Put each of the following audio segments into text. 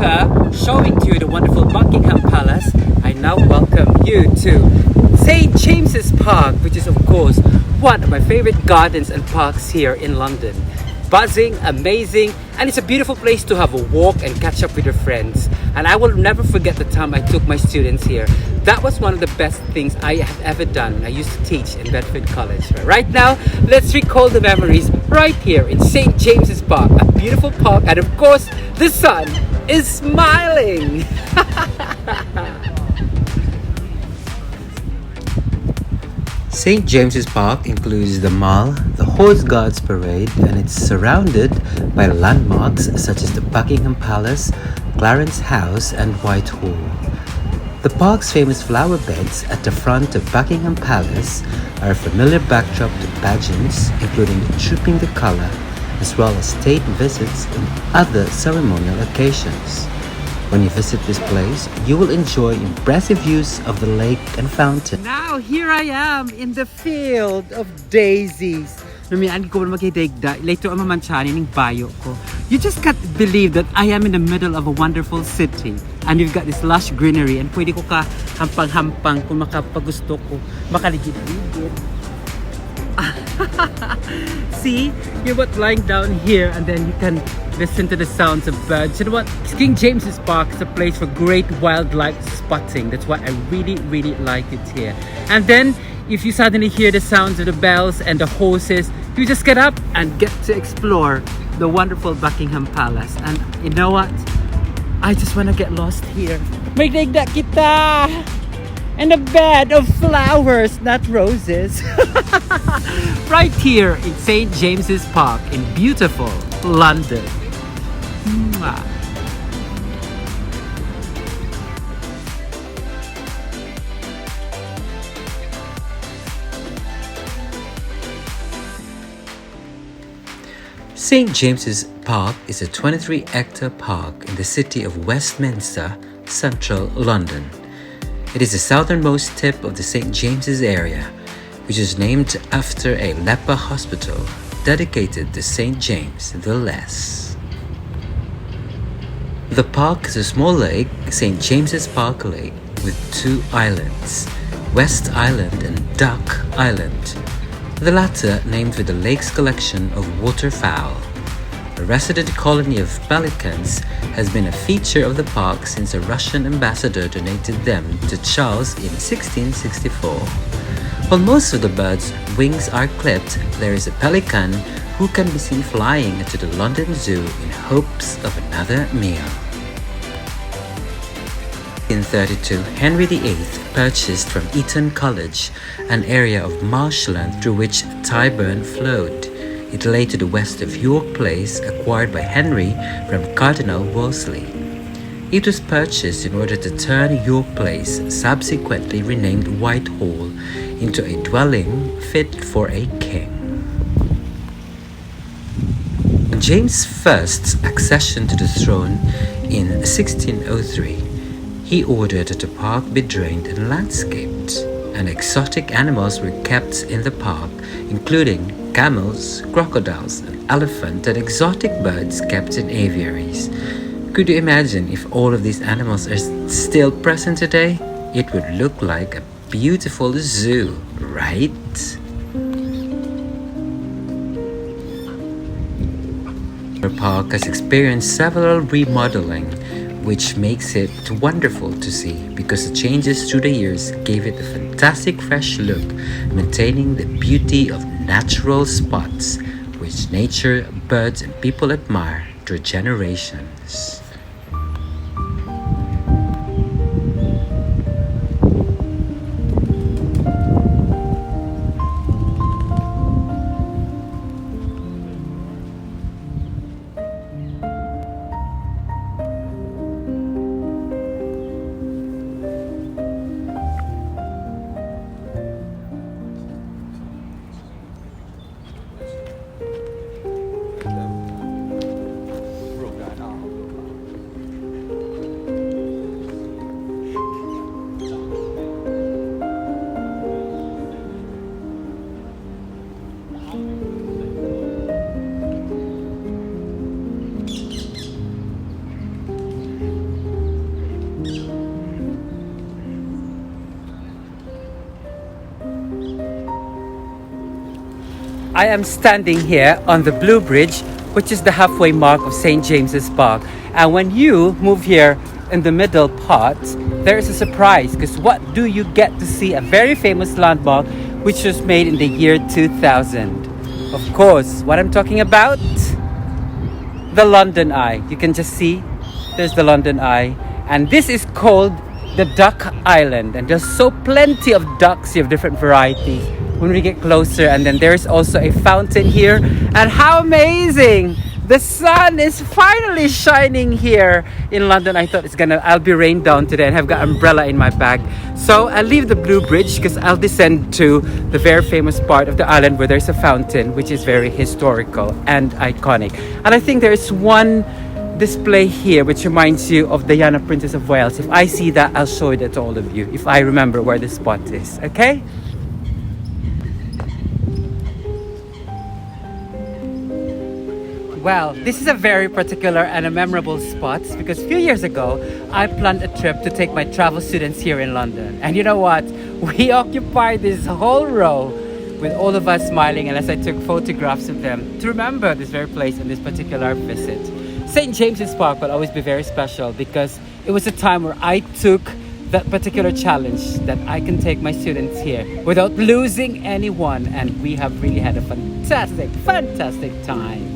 after showing to you the wonderful Buckingham Palace, I now welcome you to St. James's Park, which is of course one of my favorite gardens and parks here in London. Buzzing, amazing, and it's a beautiful place to have a walk and catch up with your friends. And I will never forget the time I took my students here. That was one of the best things I have ever done. I used to teach in Bedford College. Right now, let's recall the memories right here in St. James's Park, a beautiful park, and of course, the sun is smiling. St. James's Park includes the Mall, the Horse Guards Parade, and it's surrounded by landmarks such as the Buckingham Palace, Clarence House, and Whitehall. The park's famous flower beds at the front of Buckingham Palace are a familiar backdrop to pageants, including the Trooping the Colour, as well as state visits and other ceremonial occasions. When you visit this place, you will enjoy impressive views of the lake and fountain. Now, here I am in the field of daisies. Numian ko maghidaigda, later on mamanchani ning bayo ko. You just can't believe that I am in the middle of a wonderful city. And you've got this lush greenery and pwede ko ka hampang-hampang kung makapagusto ko. Makaligid-ligid. See, you're what lying down here and then you can listen to the sounds of birds. You know what? King James's Park is a place for great wildlife spotting. That's why I really like it here. And then if you suddenly hear the sounds of the bells and the horses, you just get up and get to explore the wonderful Buckingham Palace. And you know what? I just want to get lost here. May daigda kita! And a bed of flowers, not roses. Right here in St. James's Park in beautiful London. Mwah. St. James's Park is a 23-hectare park in the city of Westminster, central London. It is the southernmost tip of the St. James's area, which is named after a leper hospital dedicated to St. James the Less. The park is a small lake, St. James's Park Lake, with two islands, West Island and Duck Island, the latter named for the lake's collection of waterfowl. A resident colony of pelicans has been a feature of the park since a Russian ambassador donated them to Charles in 1664. While most of the birds' wings are clipped, there is a pelican who can be seen flying into the London Zoo in hopes of another meal. In 1832, Henry VIII purchased from Eton College an area of marshland through which Tyburn flowed. It lay to the west of York Place, acquired by Henry from Cardinal Wolsey. It was purchased in order to turn York Place, subsequently renamed Whitehall, into a dwelling fit for a king. On James I's accession to the throne in 1603, he ordered that the park be drained and landscaped, and exotic animals were kept in the park, including camels, crocodiles, an elephant, and exotic birds kept in aviaries. Could you imagine if all of these animals are still present today? It would look like a beautiful zoo, right? Our park has experienced several remodeling, which makes it wonderful to see because the changes through the years gave it a fantastic fresh look, maintaining the beauty of natural spots which nature, birds, and people admire through generations. I am standing here on the Blue Bridge, which is the halfway mark of St. James's Park. And when you move here in the middle part, there is a surprise, because what do you get to see? A very famous landmark which was made in the year 2000. Of course, what I'm talking about? The London Eye. You can just see there's the London Eye, and this is called the Duck Island, and there's so plenty of ducks here of different varieties when we get closer. And then there's also a fountain here, and how amazing! The sun is finally shining here in London. I thought I'll be rained down today, and I've got umbrella in my bag. So I'll leave the Blue Bridge because I'll descend to the very famous part of the island where there's a fountain, which is very historical and iconic. And I think there's one display here which reminds you of Diana, Princess of Wales. If I see that, I'll show it to all of you if I remember where the spot is. Okay? Well, this is a very particular and a memorable spot because a few years ago, I planned a trip to take my travel students here in London. And you know what? We occupied this whole row with all of us smiling, and as I took photographs of them to remember this very place and this particular visit. St. James's Park will always be very special because it was a time where I took that particular challenge that I can take my students here without losing anyone, and we have really had a fantastic time.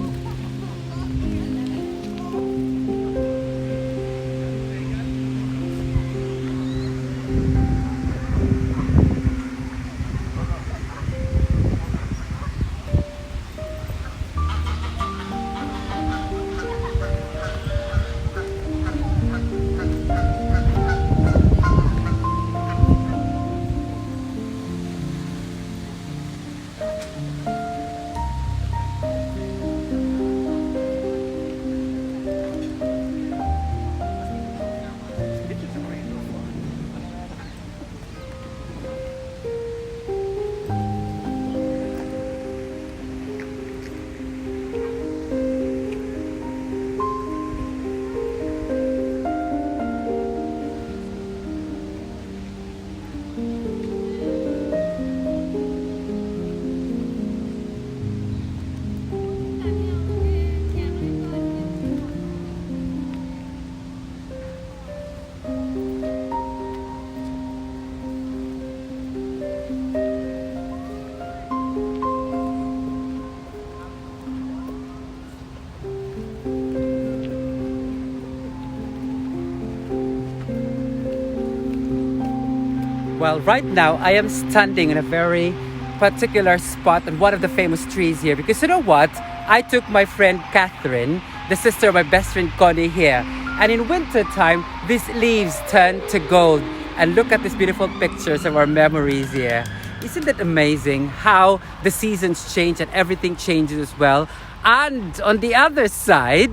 Well, right now I am standing in a very particular spot on one of the famous trees here because you know what? I took my friend Catherine, the sister of my best friend Connie here, and in winter time these leaves turn to gold. And look at these beautiful pictures of our memories here. Isn't it amazing how the seasons change and everything changes as well? And on the other side,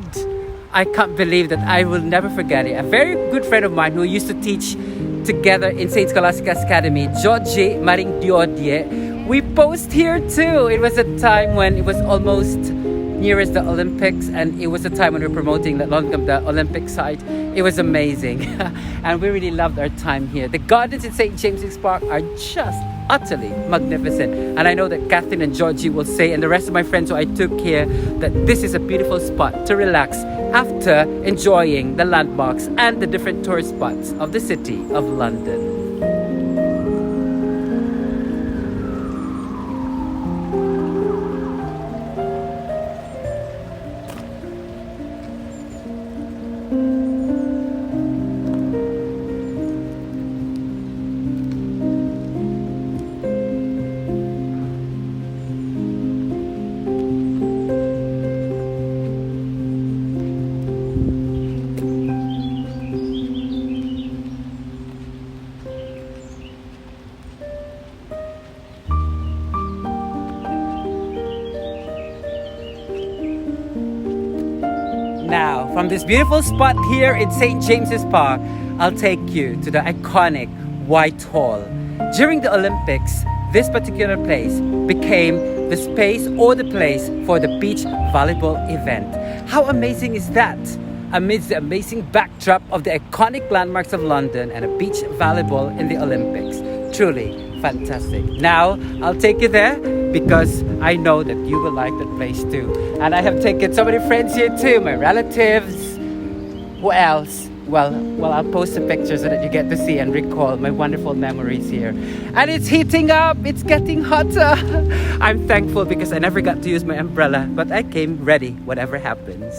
I can't believe that I will never forget it. A very good friend of mine who used to teach together in St. Scholastica's Academy, Georgie Maring Diodie, we posed here too. It was a time when it was almost nearest the Olympics, and it was a time when we were promoting the Olympic site. It was amazing. And we really loved our time here. The gardens in St. James's Park are just utterly magnificent. And I know that Catherine and Georgie will say, and the rest of my friends who I took here, that this is a beautiful spot to relax after enjoying the landmarks and the different tourist spots of the city of London. Now, from this beautiful spot here in St. James's Park, I'll take you to the iconic Whitehall. During the Olympics, this particular place became the space or the place for the beach volleyball event. How amazing is that? Amidst the amazing backdrop of the iconic landmarks of London and a beach volleyball in the Olympics. Truly fantastic. Now, I'll take you there because I know that you will like that place too. And I have taken so many friends here too, my relatives. Who else? Well, I'll post the pictures so that you get to see and recall my wonderful memories here. And it's heating up, it's getting hotter. I'm thankful because I never got to use my umbrella, but I came ready, whatever happens.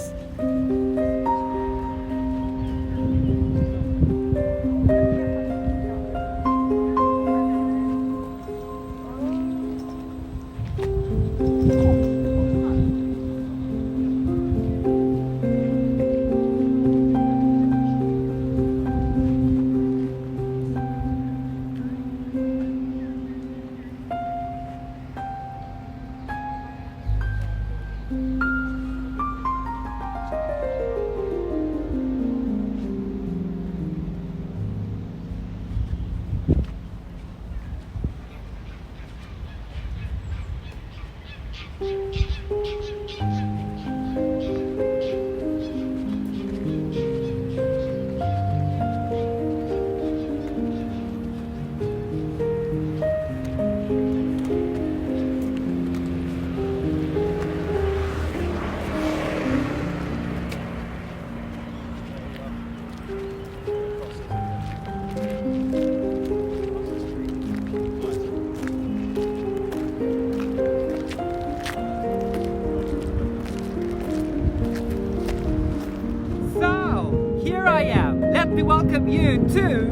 Welcome you to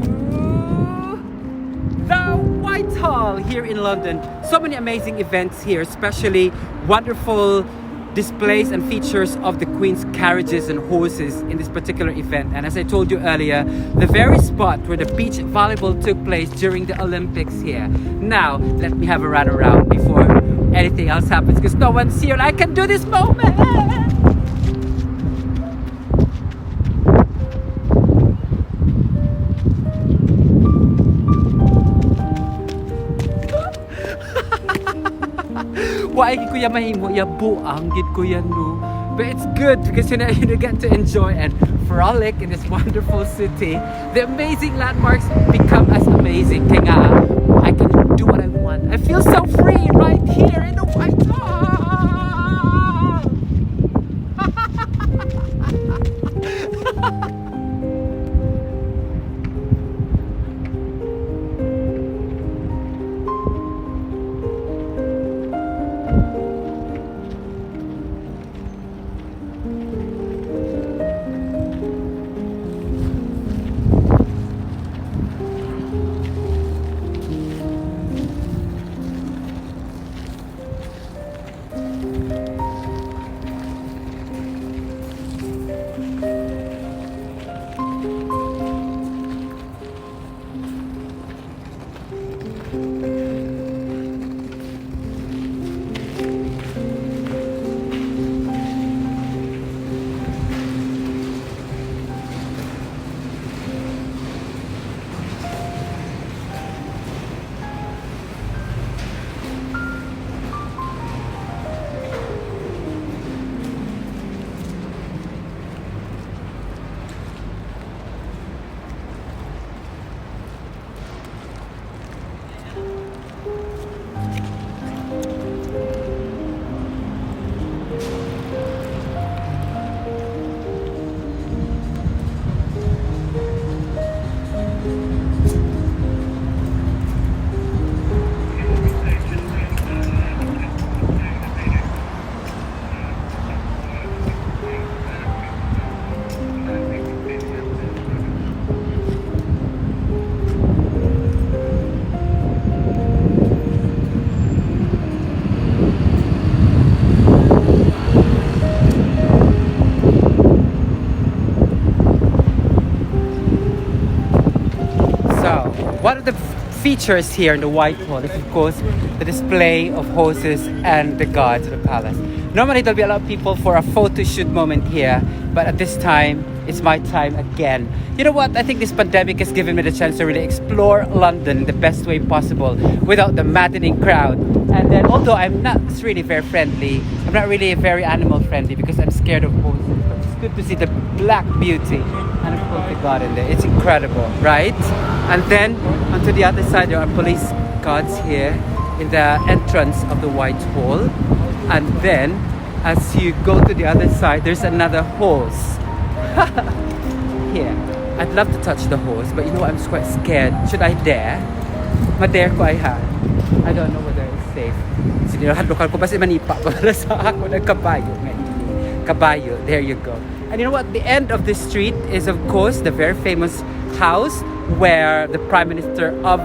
the Whitehall here in London. So many amazing events here, especially wonderful displays and features of the Queen's carriages and horses in this particular event. And as I told you earlier, the very spot where the beach volleyball took place during the Olympics here. Now, let me have a run around before anything else happens, because no one's here and I can do this moment. Why gid ko ya mahimo ya buang gid ko yan no. But it's good because you get to enjoy and frolic in this wonderful city. The amazing landmarks become as amazing. Kaya nga, I can do what I want. I feel so free right here in the Whitehall. One of the features here in the Whitehall is, of course, the display of horses and the guards of the palace. Normally, there'll be a lot of people for a photo shoot moment here, but at this time, it's my time again. You know what? I think this pandemic has given me the chance to really explore London the best way possible without the maddening crowd. And then, although I'm not really very friendly, I'm not really very animal friendly because I'm scared of horses. But it's good to see the black beauty and of course the garden there. It's incredible, right? And then onto the other side, there are police guards here. in the entrance of the Whitehall, and then as you go to the other side, there's another horse. Here, I'd love to touch the horse, but you know what? I'm quite scared. Should I dare? Ma-dare ko ay ha. I don't know whether it's safe. Sinilahadlokan ko kasi manipa para sa ako ng kabayo. Kabayo, there you go. And you know what? The end of this street is, of course, the very famous house where the Prime Minister of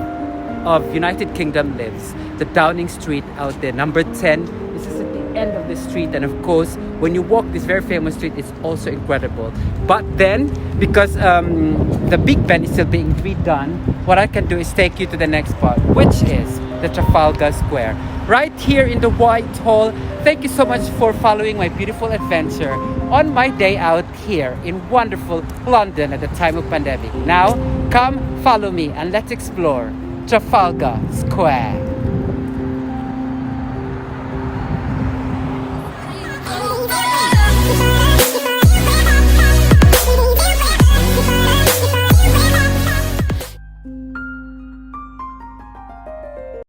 United Kingdom lives. The Downing Street out there, number 10. This is at the end of the street, and of course, when you walk this very famous street, it's also incredible. But then, because the Big Ben is still being redone, what I can do is take you to the next part, which is the Trafalgar Square, right here in the Whitehall. Thank you so much for following my beautiful adventure on my day out here in wonderful London at the time of pandemic. Now, come follow me and let's explore Trafalgar Square.